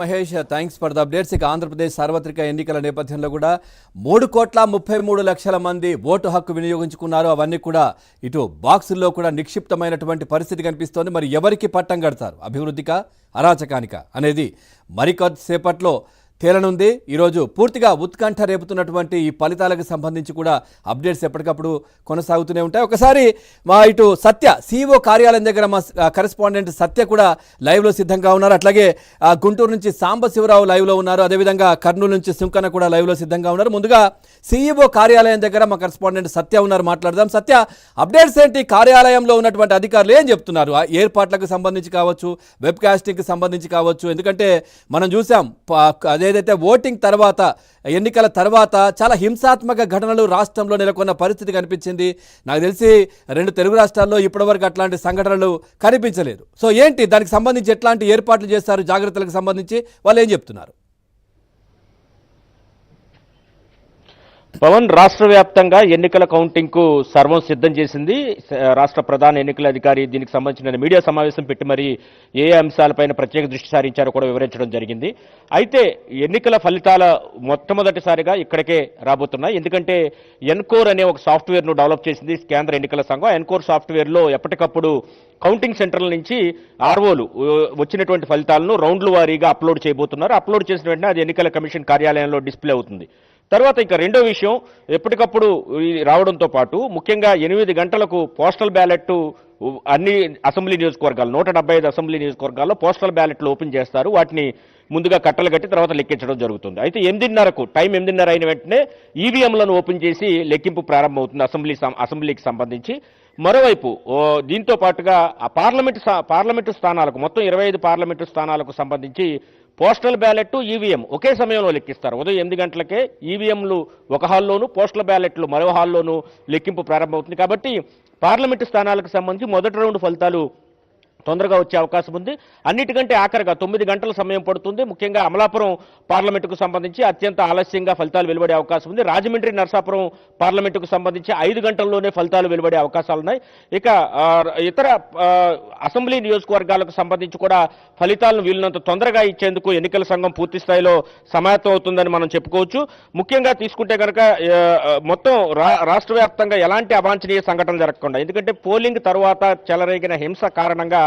Mahesh, thanks for the updates. ఇక ఆంధ్రప్రదేశ్ సార్వత్రిక ఎన్నికల నేపథ్యంలో కూడా 3,33,00,000 మంది ఓటు హక్కు వినియోగించుకున్నారు. అవన్నీ కూడా ఇటు బాక్సుల్లో కూడా నిక్షిప్తమైనటువంటి పరిస్థితి కనిపిస్తోంది. మరి ఎవరికి పట్టం కడతారు, అభివృద్ధికా అరాచకానిక అనేది మరికొద్దిసేపట్లో తేలనుంది. ఈరోజు పూర్తిగా ఉత్కంఠ రేపుతున్నటువంటి ఈ ఫలితాలకు సంబంధించి కూడా అప్డేట్స్ ఎప్పటికప్పుడు కొనసాగుతూనే ఉంటాయి. ఒకసారి మా ఇటు సత్య సిఇఓ కార్యాలయం దగ్గర మా కరెస్పాండెంట్ సత్య కూడా లైవ్లో సిద్ధంగా ఉన్నారు. అట్లాగే గుంటూరు నుంచి సాంబశివరావు లైవ్లో ఉన్నారు. అదేవిధంగా కర్నూలు నుంచి సుంకన్న కూడా లైవ్లో సిద్ధంగా ఉన్నారు. ముందుగా సిఇఓ కార్యాలయం దగ్గర మా కరెస్పాండెంట్ సత్య ఉన్నారు, మాట్లాడదాం. సత్య, అప్డేట్స్ ఏంటి? కార్యాలయంలో ఉన్నటువంటి అధికారులు ఏం చెప్తున్నారు? ఏర్పాట్లకు సంబంధించి కావచ్చు, వెబ్ కాస్టింగ్కి సంబంధించి కావచ్చు. ఎందుకంటే మనం చూసాం ఏదైతే ఓటింగ్ తర్వాత, ఎన్నికల తర్వాత చాలా హింసాత్మక ఘటనలు రాష్ట్రంలో నెలకొన్న పరిస్థితి కనిపించింది. నాకు తెలిసి 2 తెలుగు రాష్ట్రాల్లో ఇప్పటివరకు అట్లాంటి సంఘటనలు కనిపించలేదు. సో ఏంటి దానికి సంబంధించి ఎట్లాంటి ఏర్పాట్లు చేస్తారు? జాగ్రత్తలకు సంబంధించి వాళ్ళు ఏం చెప్తున్నారు? పవన్, రాష్ట్ర వ్యాప్తంగా ఎన్నికల కౌంటింగ్ కు సర్వం సిద్ధం చేసింది. రాష్ట్ర ప్రధాన ఎన్నికల అధికారి దీనికి సంబంధించిన మీడియా సమావేశం పెట్టి మరి ఏ అంశాలపైన ప్రత్యేక దృష్టి సారించారో కూడా వివరించడం జరిగింది. అయితే ఎన్నికల ఫలితాల మొట్టమొదటిసారిగా ఇక్కడికే రాబోతున్నాయి. ఎందుకంటే ఎన్కోర్ అనే ఒక సాఫ్ట్వేర్ ను డెవలప్ చేసింది కేంద్ర ఎన్నికల సంఘం. ఎన్కోర్ సాఫ్ట్వేర్ లో ఎప్పటికప్పుడు కౌంటింగ్ సెంటర్ల నుంచి ఆర్ఓలు వచ్చినటువంటి ఫలితాలను రౌండ్ల వారీగా అప్లోడ్ చేయబోతున్నారు. అప్లోడ్ చేసిన వెంటనే అది ఎన్నికల కమిషన్ కార్యాలయంలో డిస్ప్లే అవుతుంది. తర్వాత ఇక రెండో విషయం, ఎప్పటికప్పుడు రావడంతో పాటు ముఖ్యంగా 8 గంటలకు పోస్టల్ బ్యాలెట్ అన్ని అసెంబ్లీ నియోజకవర్గాలు 175 అసెంబ్లీ నియోజకవర్గాల్లో పోస్టల్ బ్యాలెట్లు ఓపెన్ చేస్తారు. వాటిని ముందుగా కట్టలు కట్టి తర్వాత లెక్కించడం జరుగుతుంది. అయితే 8:30కు టైం 8:30 అయిన వెంటనే ఈవీఎంలను ఓపెన్ చేసి లెక్కింపు ప్రారంభమవుతుంది అసెంబ్లీకి సంబంధించి. మరోవైపు దీంతో పాటుగా పార్లమెంటు స్థానాలకు మొత్తం 25 పార్లమెంటు స్థానాలకు సంబంధించి పోస్టల్ బ్యాలెట్, ఈవీఎం ఒకే సమయంలో లెక్కిస్తారు. ఉదయం 8 గంటలకే ఈవీఎంలు ఒక హాల్లోనూ, పోస్టల్ బ్యాలెట్లు మరో హాల్లోనూ లెక్కింపు ప్రారంభమవుతుంది. కాబట్టి పార్లమెంటు స్థానాలకు సంబంధించి మొదటి రౌండ్ ఫలితాలు తొందరగా వచ్చే అవకాశం ఉంది. అన్నిటికంటే ఆఖరిగా 9 గంటల సమయం పడుతుంది. ముఖ్యంగా అమలాపురం పార్లమెంటుకు సంబంధించి అత్యంత ఆలస్యంగా ఫలితాలు వెలువడే అవకాశం ఉంది. రాజమండ్రి, నరసాపురం పార్లమెంటుకు సంబంధించి 5 గంటల్లోనే ఫలితాలు వెలువడే అవకాశాలున్నాయి. ఇక ఇతర అసెంబ్లీ నియోజకవర్గాలకు సంబంధించి కూడా ఫలితాలను వీలున్నంత తొందరగా ఇచ్చేందుకు ఎన్నికల సంఘం పూర్తి స్థాయిలో సమాయత్తం అవుతుందని మనం చెప్పుకోవచ్చు. ముఖ్యంగా తీసుకుంటే కనుక మొత్తం రాష్ట్ర వ్యాప్తంగా ఎలాంటి అవాంఛనీయ సంఘటనలు జరగకుండా, ఎందుకంటే పోలింగ్ తర్వాత చెలరేగిన హింస కారణంగా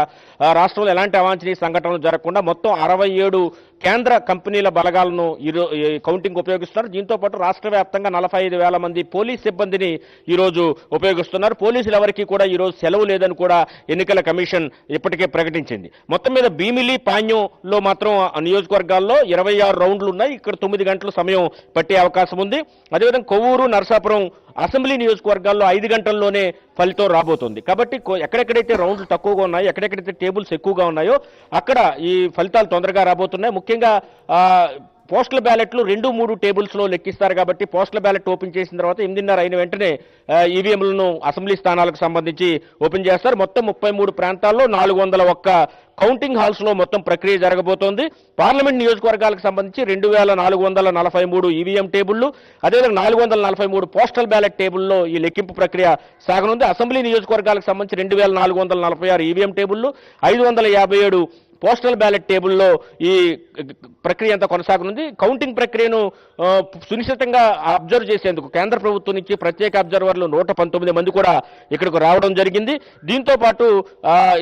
రాష్ట్రంలో ఎలాంటి అవాంఛనీయ సంఘటనలు జరగకుండా మొత్తం 67 కేంద్ర కంపెనీల బలగాలను కౌంటింగ్ ఉపయోగిస్తున్నారు. దీంతో పాటు రాష్ట్ర వ్యాప్తంగా 45,000 మంది పోలీస్ సిబ్బందిని ఈరోజు ఉపయోగిస్తున్నారు. పోలీసులు ఎవరికి కూడా ఈరోజు సెలవు లేదని కూడా ఎన్నికల కమిషన్ ఇప్పటికే ప్రకటించింది. మొత్తం మీద భీమిలి, పాణ్యంలో మాత్రం నియోజకవర్గాల్లో 26 రౌండ్లు ఉన్నాయి. ఇక్కడ 9 గంటల సమయం పట్టే అవకాశం ఉంది. అదేవిధంగా కొవ్వూరు, నరసాపురం అసెంబ్లీ నియోజకవర్గాల్లో 5 గంటల్లోనే ఫలితం రాబోతుంది. కాబట్టి ఎక్కడెక్కడైతే రౌండ్లు తక్కువగా ఉన్నాయో, ఎక్కడెక్కడైతే టేబుల్స్ ఎక్కువగా ఉన్నాయో అక్కడ ఈ ఫలితాలు తొందరగా రాబోతున్నాయి. ముఖ్యంగా పోస్టల్ బ్యాలెట్లు 2-3 టేబుల్స్లో లెక్కిస్తారు. కాబట్టి పోస్టల్ బ్యాలెట్ ఓపెన్ చేసిన తర్వాత 8:30 అయిన వెంటనే ఈవీఎంలను అసెంబ్లీ స్థానాలకు సంబంధించి ఓపెన్ చేస్తారు. మొత్తం 33 ప్రాంతాల్లో 401 కౌంటింగ్ హాల్స్ లో మొత్తం ప్రక్రియ జరగబోతోంది. పార్లమెంట్ నియోజకవర్గాలకు సంబంధించి 2,443 ఈవీఎం టేబుళ్లు, అదేవిధంగా 443 పోస్టల్ బ్యాలెట్ టేబుల్లో ఈ లెక్కింపు ప్రక్రియ సాగనుంది. అసెంబ్లీ నియోజకవర్గాలకు సంబంధించి 2,446 ఈవీఎం టేబుళ్లు, 557 పోస్టల్ బ్యాలెట్ టేబుల్లో ఈ ప్రక్రియ అంతా కొనసాగనుంది. కౌంటింగ్ ప్రక్రియను సునిశ్చితంగా అబ్జర్వ్ చేసేందుకు కేంద్ర ప్రభుత్వం నుంచి ప్రత్యేక అబ్జర్వర్లు 119 మంది కూడా ఇక్కడికి రావడం జరిగింది. దీంతో పాటు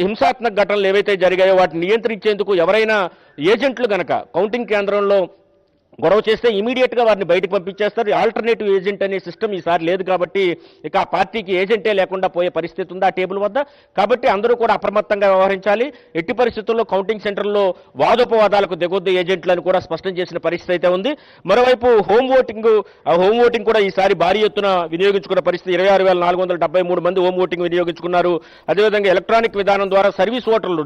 హింసాత్మక ఘటనలు ఏవైతే జరిగాయో వాటిని నియంత్రించేందుకు ఎవరైనా ఏజెంట్లు గనక కౌంటింగ్ కేంద్రంలో గొడవ చేస్తే ఇమీడియట్ గా వారిని బయటకు పంపించేస్తారు. ఆల్టర్నేటివ్ ఏజెంట్ అనే సిస్టమ్ ఈసారి లేదు. కాబట్టి ఇక ఆ పార్టీకి ఏజెంటే లేకుండా పోయే పరిస్థితి ఉంది ఆ టేబుల్ వద్ద. కాబట్టి అందరూ కూడా అప్రమత్తంగా వ్యవహరించాలి. ఎట్టి పరిస్థితుల్లో కౌంటింగ్ సెంటర్లో వాదోపవాదాలకు దిగొద్దు ఏజెంట్లను కూడా స్పష్టం చేసిన పరిస్థితి అయితే ఉంది. మరోవైపు హోమ్ ఓటింగ్ కూడా ఈసారి భారీ ఎత్తున వినియోగించుకున్న పరిస్థితి. 26,473 మంది హోమ్ ఓటింగ్ వినియోగించుకున్నారు. అదేవిధంగా ఎలక్ట్రానిక్ విధానం ద్వారా సర్వీస్ ఓటర్లు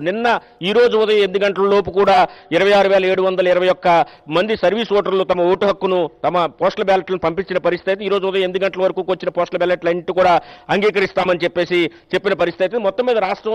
ఈ రోజు ఉదయం 8 గంటల లోపు కూడా 26,721 మంది సర్వీస్ ఓటర్లు తమ ఓటు హక్కును, తమ పోస్టల్ బ్యాలెట్లను పంపించిన పరిస్థితి. ఈ రోజు ఉదయం 8 గంటల వరకు వచ్చిన పోస్టల్ బ్యాలెట్లన్నింటి కూడా అంగీకరిస్తామని చెప్పిన పరిస్థితి. మొత్తం మీద రాష్ట్రంలో